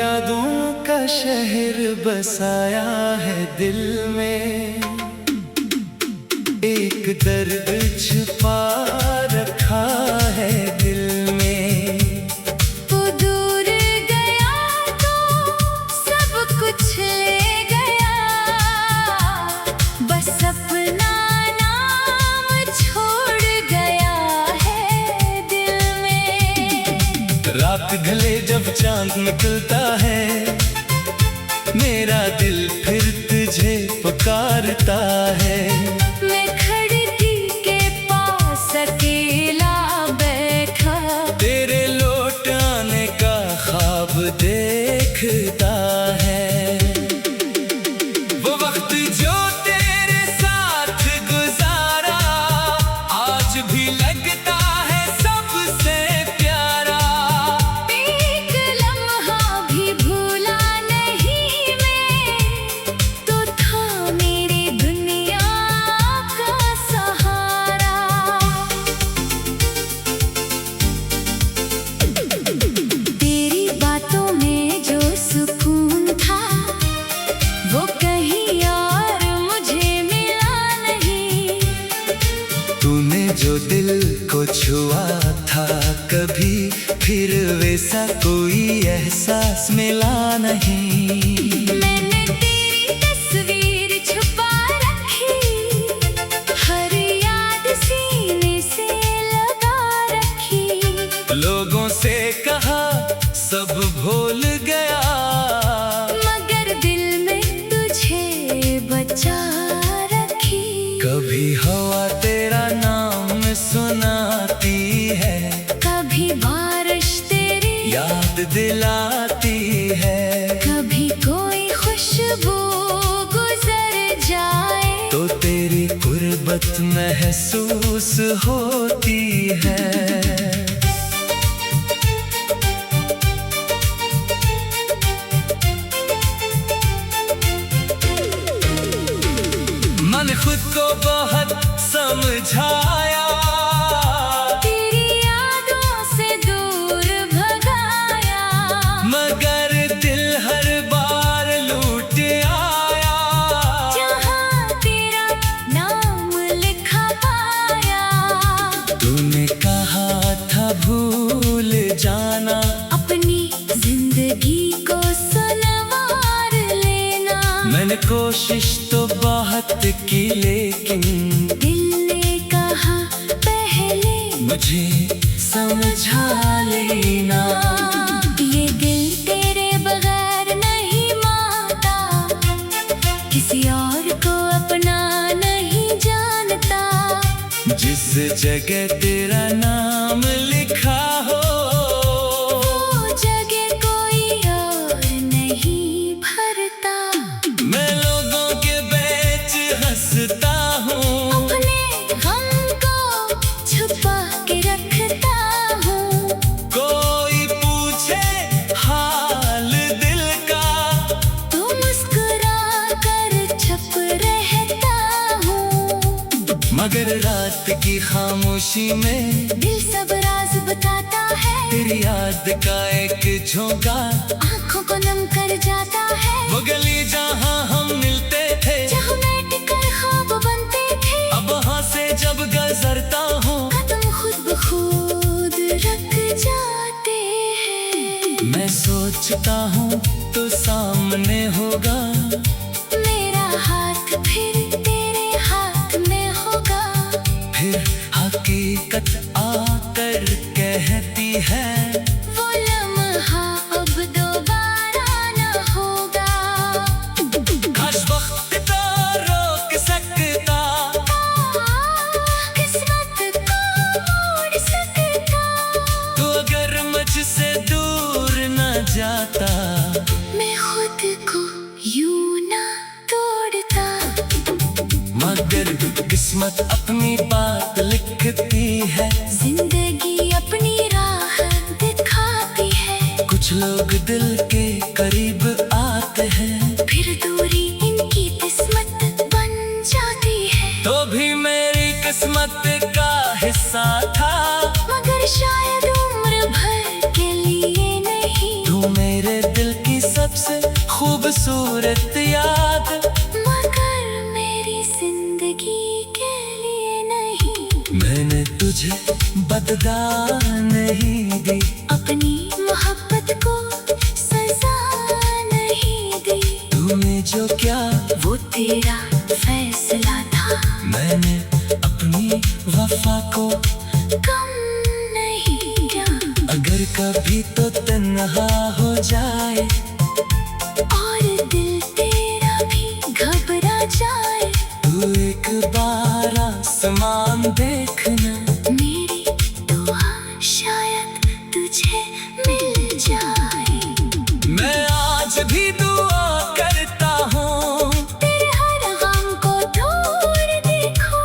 यादों का शहर बसाया है दिल में, एक दर्द छुपा रखा है दिल में। वो दूर गया तो सब कुछ ले गया, बस अपना नाम छोड़ गया है दिल में। रात ढले जब चांद निकलता है, मेरा दिल फिर तुझे पुकारता है। मैं खिड़की के पास अकेला बैठा, तेरे लौट आने का ख्वाब देखता है। वो वक्त जो तेरे साथ गुजारा आज भी लगता है सबसे प्यारा। एक लम्हा भी भूला नहीं मैं, तो था मेरी दुनिया का सहारा। तेरी बातों में जो सुकून था, वो कहीं और मुझे मिला नहीं। तूने जो दिल को छुआ था कभी, फिर वैसा कोई एहसास मिला नहीं। मैंने तेरी तस्वीर छुपा रखी, हर याद सीने से लगा रखी। लोगों से कहा सब भूल गया, मगर दिल में तुझे बचा रखी। कभी हवा तेरा नाम सुनाती है, कभी बारिश तेरी, याद दिलाती है। कभी कोई खुशबू गुजर जाए, तो तेरी गुर्बत महसूस होती है। मन खुद को बहुत समझाया, तेरी यादों से दूर भगाया, मगर दिल हर बार लूट आया। जहाँ तेरा नाम लिखा पाया। तूने कहा था भूल जाना, अपनी जिंदगी को सनवार लेना। मैंने कोशिश तो बहुत की, लेकिन दिल ने कहा पहले मुझे समझा लेना। ये दिल तेरे बगैर नहीं मानता, किसी और को अपना नहीं जानता। जिस जगह तेरा नाम लिखा हो, वो जगह कोई और नहीं भरता। मैं लोगों के बीच हंसता हूँ, अपने गम को छुपा के रखता हूँ। कोई पूछे हाल दिल का, तो मुस्कुरा कर चुप रहता हूँ। मगर रात की खामोशी में दिल सब राज बताता है, तेरी याद का एक झोंका आंखों को नम कर जाता है। वो गली जहाँ हम मिलते थे, जहाँ बैठ कर ख्वाब बनते थे, अब वहाँ से जब गुजरता हूँ, कदम खुद ब खुद रख जाते हैं। मैं सोचता हूँ तो सामने होगा, मेरा हाथ फिर तेरे हाथ में होगा। फिर हकीकत आकर कहती है, वो लम्हा अब दोबारा न होगा। काश वक्त को रोक सकता, किस्मत को मोड़ सकता। तो अगर मुझसे दूर न जाता, मैं खुद को यूं ना तोड़ता। मगर किस्मत अपनी बात लिखती है, जिंदगी अपनी राह दिखाती है। कुछ लोग दिल के करीब आते हैं, फिर दूरी इनकी किस्मत बन जाती है। तो भी मेरी किस्मत का हिस्सा था, मगर शायद उम्र भर के लिए नहीं। तू मेरे दिल की खूबसूरत याद, मगर मेरी जिंदगी के लिए नहीं। मैंने तुझे बदला नहीं दी, अपनी मोहब्बत को सजा नहीं दी। तूने जो क्या वो तेरा फैसला था, मैंने अपनी वफा को कम नहीं किया। अगर कभी तो तन्हा हो जाए और दिल तेरा भी घबरा जाए, तू एक बार आसमान देखना, मेरी दुआ शायद तुझे मिल जाए। मैं आज भी दुआ करता हूँ, तेरे हर गम को दूर देखो,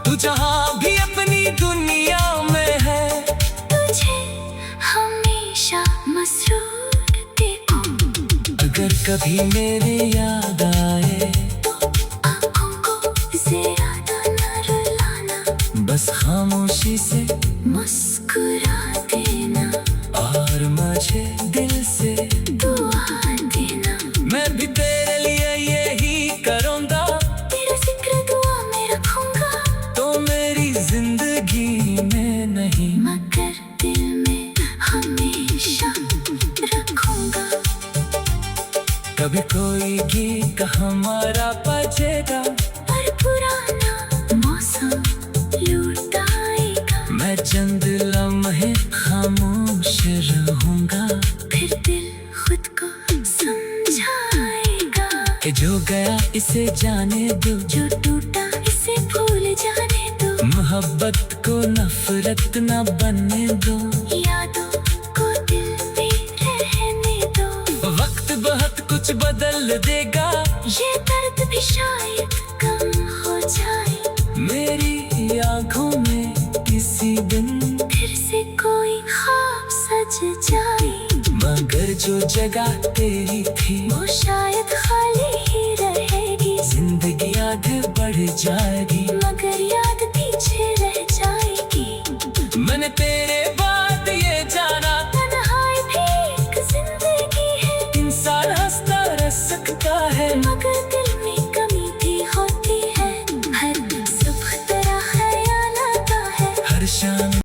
तू जहाँ भी अपनी दुनिया में है, तुझे हमेशा मसरूर देखो। अगर कभी मेरे याद आए तो आँखों को ज़्यादा न रुलाना, बस खामोशी से मुस्कुरा देना और मुझे दिल से दुआ देना। मैं भी तेरे लिए यही करूँगा, तेरा जिक्र दुआ में रखूंगा, तो मेरी जिंदगी में नहीं, मगर दिल में हमेशा रखूंगा। कभी कोई गीत हमारा बजेगा, और पुराना मौसम लौट आएगा, मैं चंद लम्हे खामोश रहूंगा, फिर दिल खुद को समझाएगा। कि जो गया इसे जाने दो, जो टूटा इसे भूल जाने दो, मोहब्बत को नफरत न बनने दो, यादों को दिल में रहने दो। वक्त बहुत कुछ बदल देगा, ये दर्द भी शायद कम हो जाए, मेरी आंखों में किसी दिन फिर से कोई ख्वाब सज जाए। मगर जो जगह तेरी थी वो शायद खाली ही रहेगी, जिंदगी आगे बढ़ जाएगी, मगर याद पीछे रह जाएगी। मैंने तेरे बाद ये जाना, तन्हाई भी एक जिंदगी है, इंसान हंसता रह सकता है, मगर दिल में कमी भी होती है। हर सुबह तेरा ख्याल आता है, हर शाम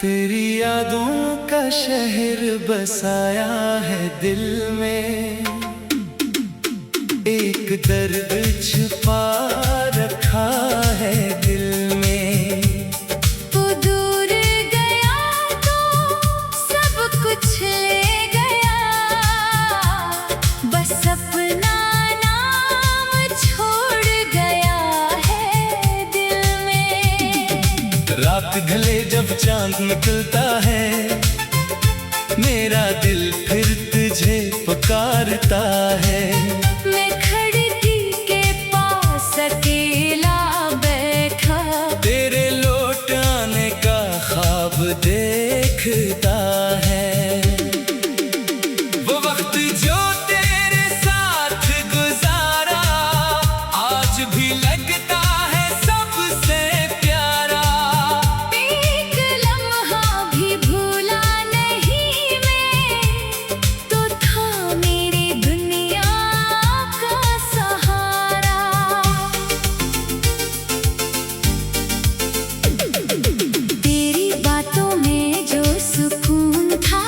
तेरी यादों का शहर बसाया है दिल में, एक दर्द छुपा रखा है दिल में। तू दूर गया तो सब कुछ ले गया, बस अपना नाम छोड़ गया है दिल में। रात ढले जब चांद निकलता है, मेरा दिल फिर तुझे पुकारता है। मैं खिड़की के पास अकेला बैठा, तेरे लौट आने का ख्वाब देखता है। वो वक्त जो तेरे साथ गुजारा, आज भी लगता है सबसे प्यारा। एक लम्हा भी भूला नहीं मैं, तो था मेरी दुनिया का सहारा। तेरी बातों में जो सुकून था,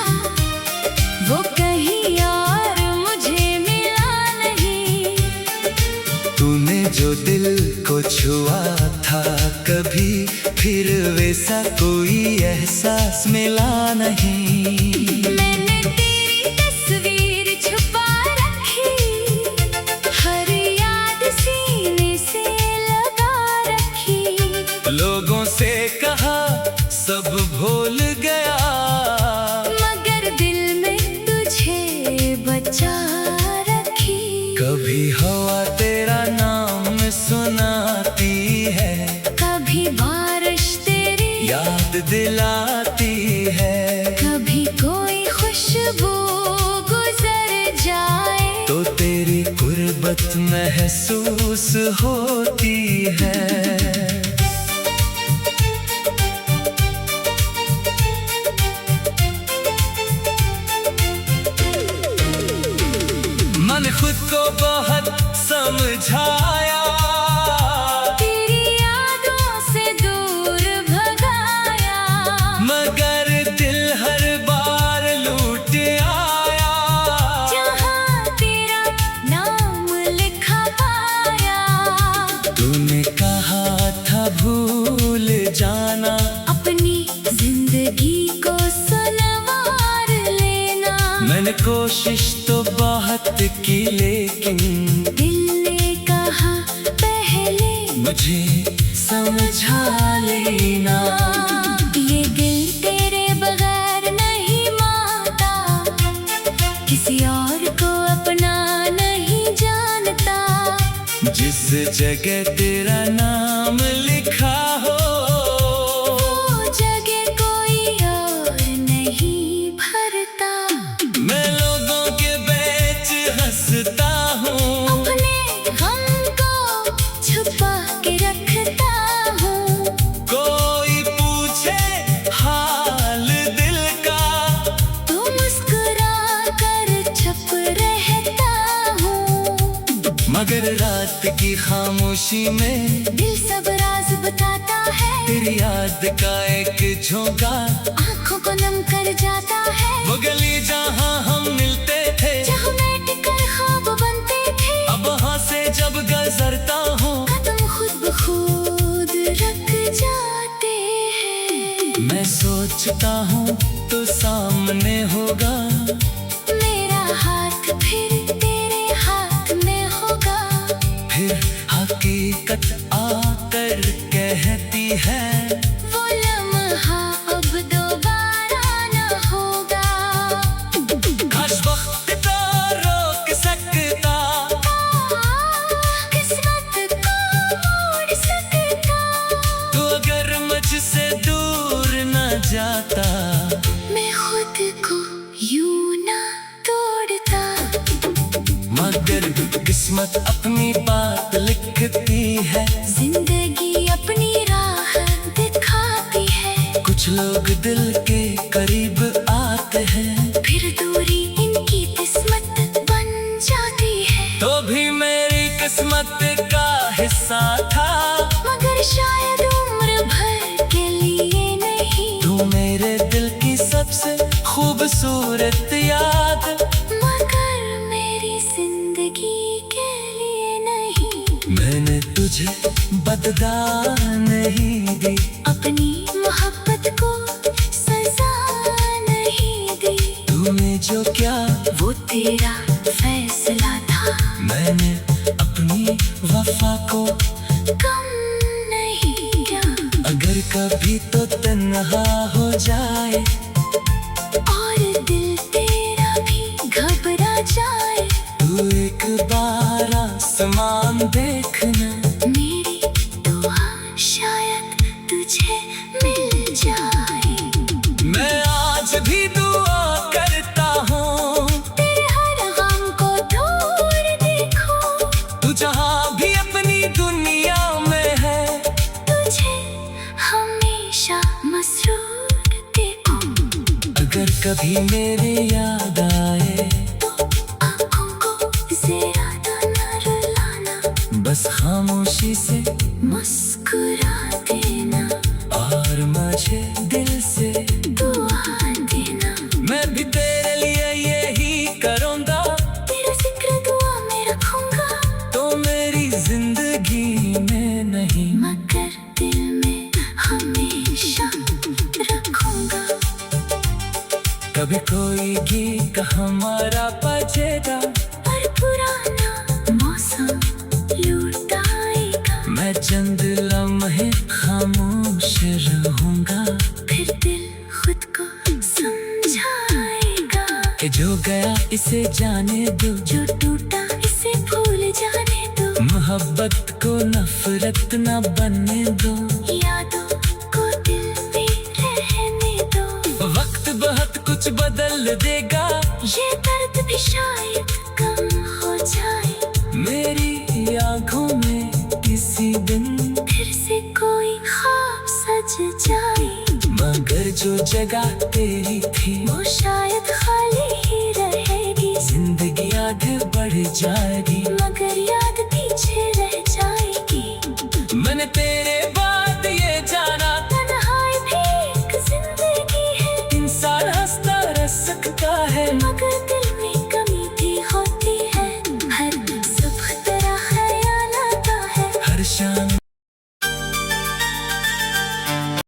वो कहीं और मुझे मिला नहीं। तूने जो दिल को छुआ था कभी, फिर वैसा कोई एहसास मिला नहीं। मैंने तेरी तस्वीर छुपा रखी, हर याद सीने से लगा रखी। लोगों से कहा सब भूल गया, मगर दिल में तुझे बचा रखी। कभी हवा तेरा नाम सुनाती है, कभी बारिश तेरी याद दिलाती है। कभी कोई मोहब्बत महसूस होती है। मन खुद को बहुत समझाया, तेरी यादों से दूर भगाया, मगर दिल हर बार लूट आया। जहाँ तेरा नाम लिखा पाया, तूने कहा था भूल जाना, अपनी जिंदगी को सनवार लेना। मैंने कोशिश तो बहुत की लेकिन दिल ने कहा पहले मुझे समझा लेना। ये दिल तेरे बगैर नहीं मानता, किसी और को अपना नहीं जानता। जिस जगह तेरा नाम लिखा हो, वो जगह कोई और नहीं भरता। मैं लोगों के बीच हंसता हूँ, अपने गम को छुपा के रखता हूँ। कोई पूछे हाल दिल का, तो मुस्कुरा कर चुप रहता हूँ। मगर रात की खामोशी में दिल सब राज बताता है, तेरी याद का एक झोंका आंखों को नम कर जाता है। वो गली जहाँ हम मिलते थे, जहाँ बैठ कर ख्वाब बनते थे, अब वहाँ से जब गुजरता हूँ, कदम खुद ब खुद रख जाते हैं। मैं सोचता हूँ तो सामने होगा, मेरा हाथ फिर तेरे हाथ में होगा। फिर हकीकत आकर कहती है, वो लम्हा अब दोबारा न होगा। काश वक्त तो रोक सकता, किस्मत को मोड़ सकता। तू अगर मुझसे दूर न जाता, मैं खुद को यूं ना तोड़ता। मगर किस्मत अपनी बात लिखती है, जिंदगी अपनी राह दिखाती है। कुछ लोग दिल के करीब आते हैं, फिर दूरी इनकी किस्मत बन जाती है। तो भी मेरी किस्मत का हिस्सा था, मगर शायद उम्र भर के लिए नहीं। तू मेरे दिल की सबसे खूबसूरत याद, मगर मेरी जिंदगी के लिए नहीं। मैंने तुझे बदला नहीं दी, अपनी मोहब्बत को सजा नहीं दी। तूने जो क्या वो तेरा फैसला था, मैंने अपनी वफा को। कम नहीं किया। अगर कभी तो तन्हा हो जाए, और दिल तेरा भी घबरा जाए, तू एक बार आसमान देखना, मेरी दुआ शायद तुझे मिल जाए। मैं आज भी दुआ करता हूँ, तेरे हर गम को दूर देखो, तू जहाँ भी अपनी दुनिया में है, तुझे हमेशा मसरूर देखो। अगर कभी मेरे याद आए, तो आँखों को ज़्यादा न रुलाना, बस खामोशी से मुस्कुरा देना, और मुझे दिल से दुआ देना। मैं भी तेरे लिए यही करूँगा, तेरा जिक्र दुआ में रखूंगा, तो मेरी जिंदगी में नहीं, मगर दिल में हमेशा रखूंगा। कभी कोई गीत हमारा बजेगा, और पुराना मौसम लौट आएगा। मैं चंद लम्हे खामोश रहूंगा, फिर दिल खुद को समझाएगा। कि जो गया इसे जाने दो, जो टूटा इसे भूल जाने दो। मोहब्बत को नफरत न बनने दो, यादों को दिल में रहने दो। वक्त बहुत कुछ बदल देगा, ये दर्द भी शायद कम हो जाए। मेरे जो जगह तेरी थी वो शायद खाली ही रहेगी। जिंदगी आगे बढ़ जाएगी।